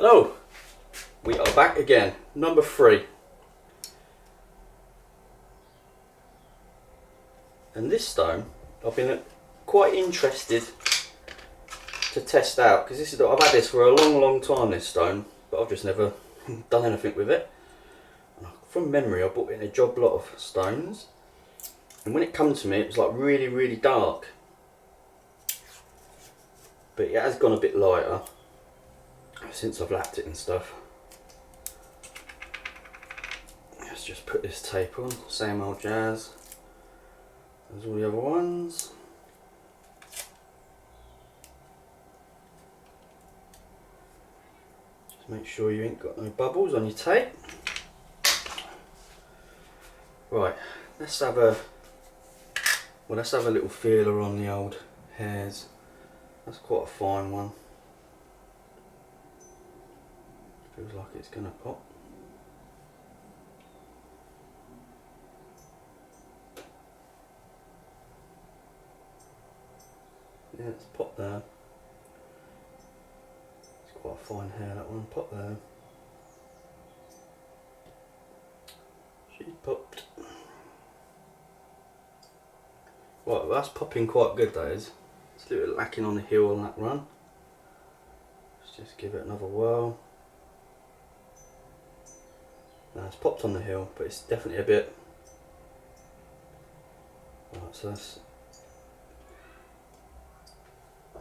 Hello, we are back again, number 3. And this stone, I've been quite interested to test out, because I've had this for a long time, this stone, but I've just never done anything with it. And from memory, I bought in a job lot of stones, and when it came to me, it was like really dark. But it has gone a bit lighter since I've lapped it and stuff. Let's just put this tape on, same old jazz as all the other ones. Just make sure you ain't got no bubbles on your tape. Right, let's have a little feeler on the old hairs. That's quite a fine one. Feels like it's gonna pop. Yeah, it's popped there. It's quite a fine hair, that one. Pop there. She's popped. Right, well, that's popping quite good, that is. It's a little bit lacking on the heel on that run. Let's just give it another whirl. Now it's popped on the heel, but it's definitely a bit. Right, so that's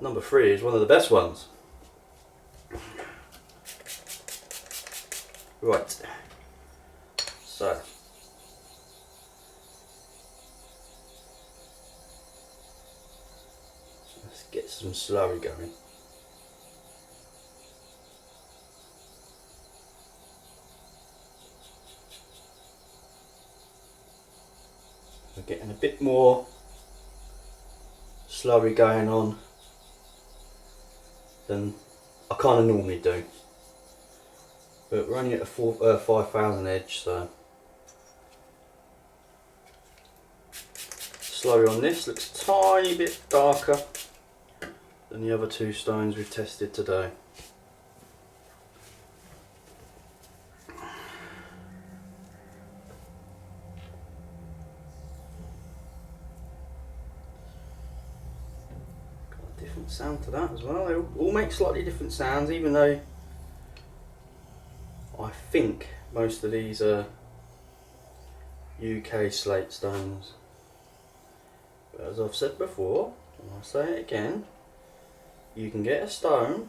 number 3 is one of the best ones. Right, so let's get some slurry going. We're getting a bit more slurry going on than I kind of normally do, but we're only at a 5,000 edge, so slurry on this looks a tiny bit darker than the other 2 stones we've tested today. Different sound to that as well. They all make slightly different sounds, even though I think most of these are UK slate stones. But as I've said before, and I'll say it again, you can get a stone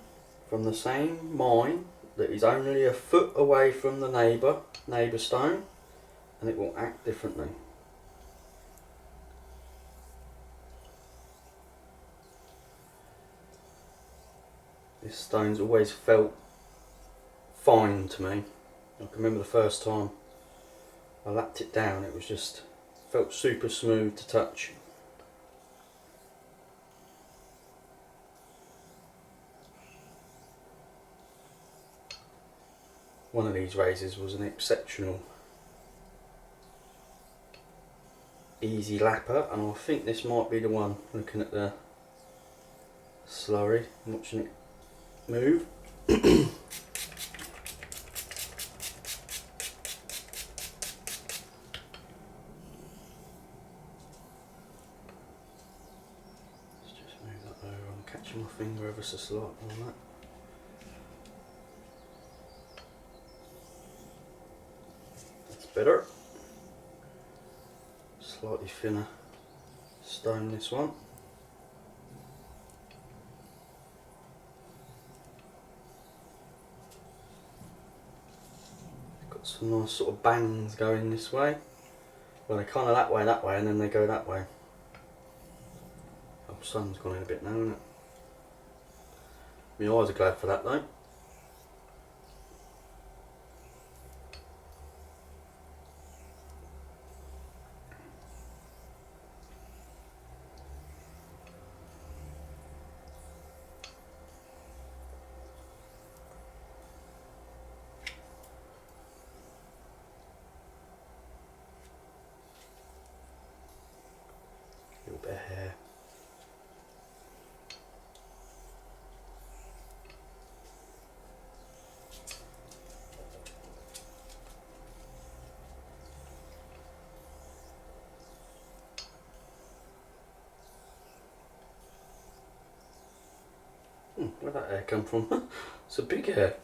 from the same mine that is only a foot away from the neighbour stone, and it will act differently. This stone's always felt fine to me. I can remember the first time I lapped it down, it was just felt super smooth to touch. One of these razors was an exceptional easy lapper, and I think this might be the one, looking at the slurry, watching it move. Let's just move that over. I'm catching my finger ever so slightly on that. That's better. Slightly thinner stone, this one. Some nice sort of bangs going this way. Well, they're kind of that way, and then they go that way. Oh, sun's gone in a bit now, isn't it? My eyes are glad for that though. Little bit of hair. Where'd that hair come from? It's a big hair.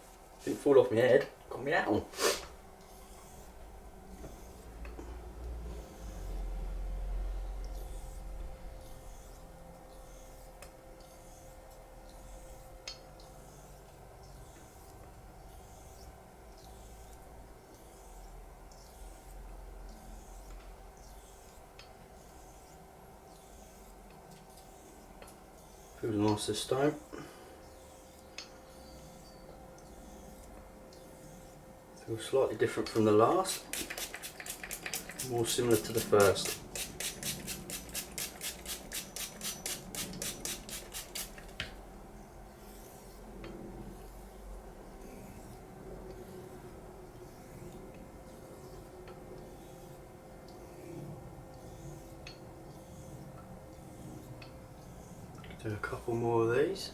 Didn't fall off my head. Got me out. Feels nice this time. Feels slightly different from the last. More similar to the first. Do a couple more of these.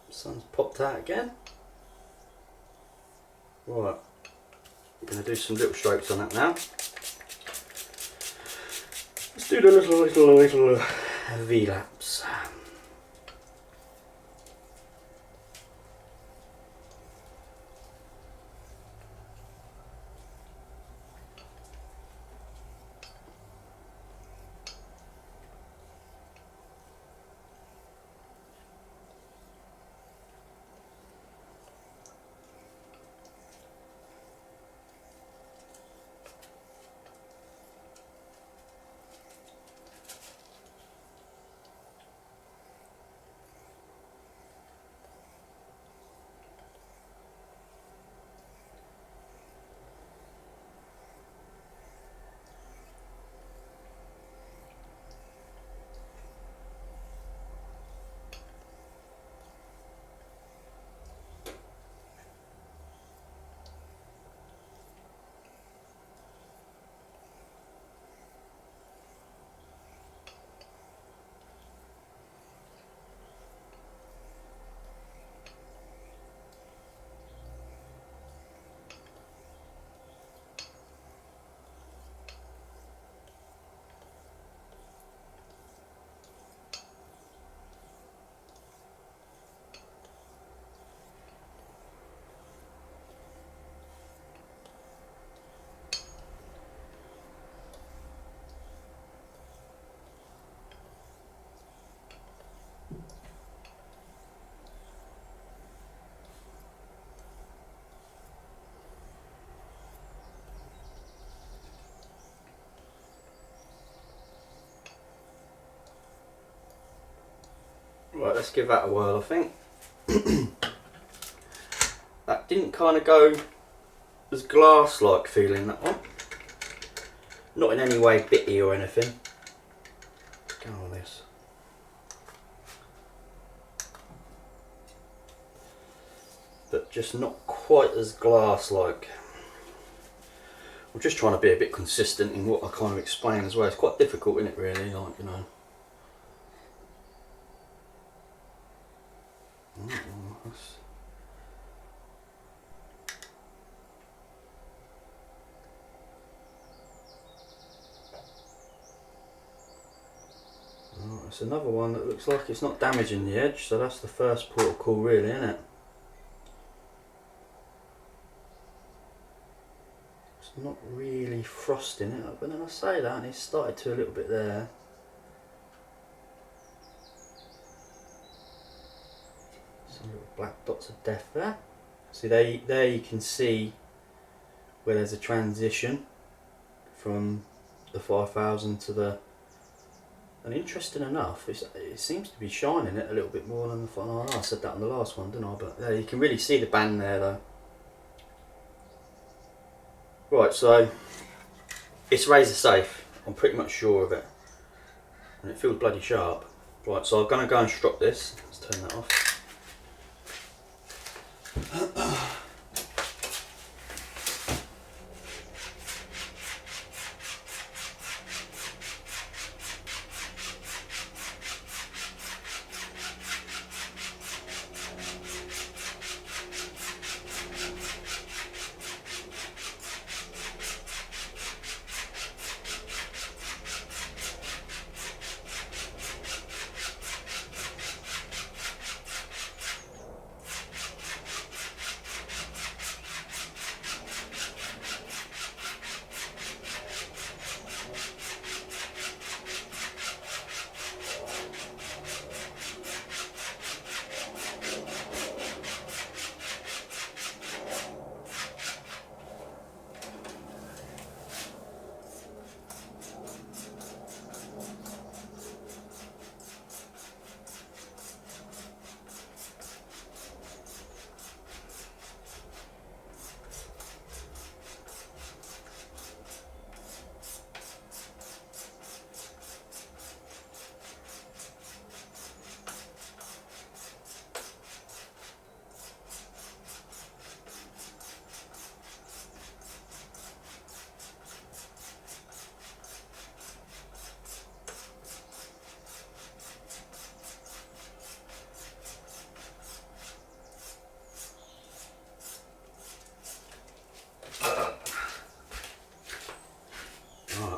Sun's popped out again. Right, I'm going to do some little strokes on that now. Let's do the little V-laps. Right, let's give that a whirl, I think. That didn't kind of go as glass-like feeling, that one. Not in any way bitty or anything. Go on this. But just not quite as glass-like. I'm just trying to be a bit consistent in what I kind of explain as well. It's quite difficult, isn't it, really? Like, you know. It's another one that looks like it's not damaging the edge, so that's the first port of call, really, isn't it? It's not really frosting it, but then I say that and it's started to a little bit there. Some little black dots of death there. See, there you can see where there's a transition from the 5000 to the. And interesting enough, it seems to be shining it a little bit more than the. Oh, I said that on the last one, didn't I? But there you can really see the band there, though. Right, so it's razor safe. I'm pretty much sure of it, and it feels bloody sharp. Right, so I'm gonna go and strop this. Let's turn that off.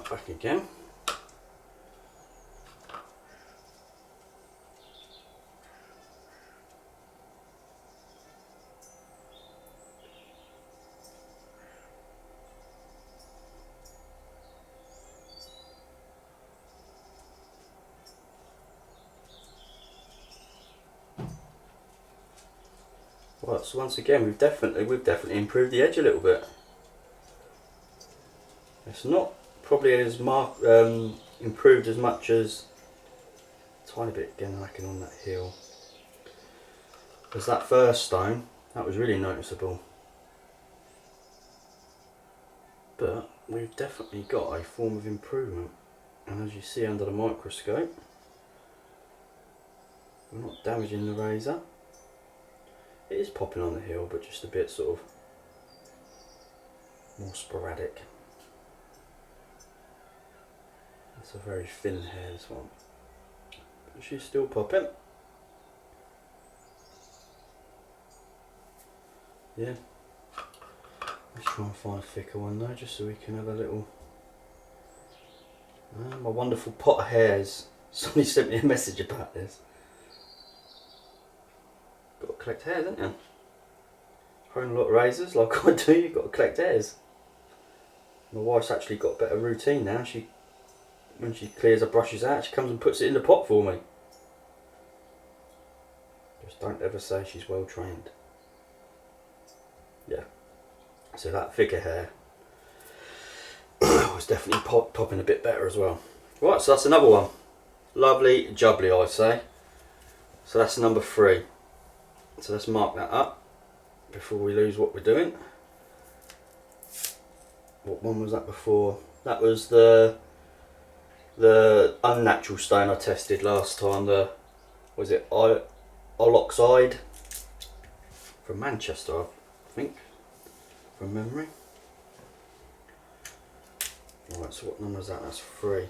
Back again. Right, so once again we've definitely improved the edge a little bit. It's not probably as improved as much as a tiny bit again, I reckon, on that heel. Because that first stone, that was really noticeable. But we've definitely got a form of improvement. And as you see under the microscope, we're not damaging the razor. It is popping on the heel, but just a bit sort of more sporadic. It's a very thin hair, this one. But she's still popping. Yeah. Let's try and find a thicker one though, just so we can have a little. My wonderful pot of hairs. Somebody sent me a message about this. Got to collect hairs, haven't you? Own a lot of razors, like I do. You've got to collect hairs. My wife's actually got a better routine now. When she clears her brushes out, she comes and puts it in the pot for me. Just don't ever say she's well trained. Yeah. So that thicker hair was definitely popping a bit better as well. Right, so that's another one. Lovely jubbly, I say. So that's number 3. So let's mark that up before we lose what we're doing. What one was that before? That was the unnatural stone I tested last time. The, was it Oxide from Manchester, I think, from memory. Right, so what number is that? That's 3.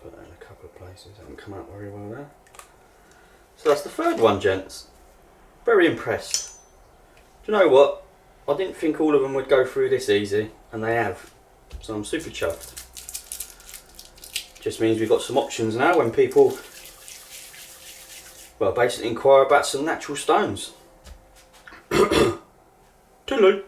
Put that in a couple of places. It hasn't come out very well there. So that's the third one, gents. Very impressed. Do you know what? I didn't think all of them would go through this easy, and they have. So I'm super chuffed. Just means we've got some options now when people, well, basically inquire about some natural stones. Toodaloo.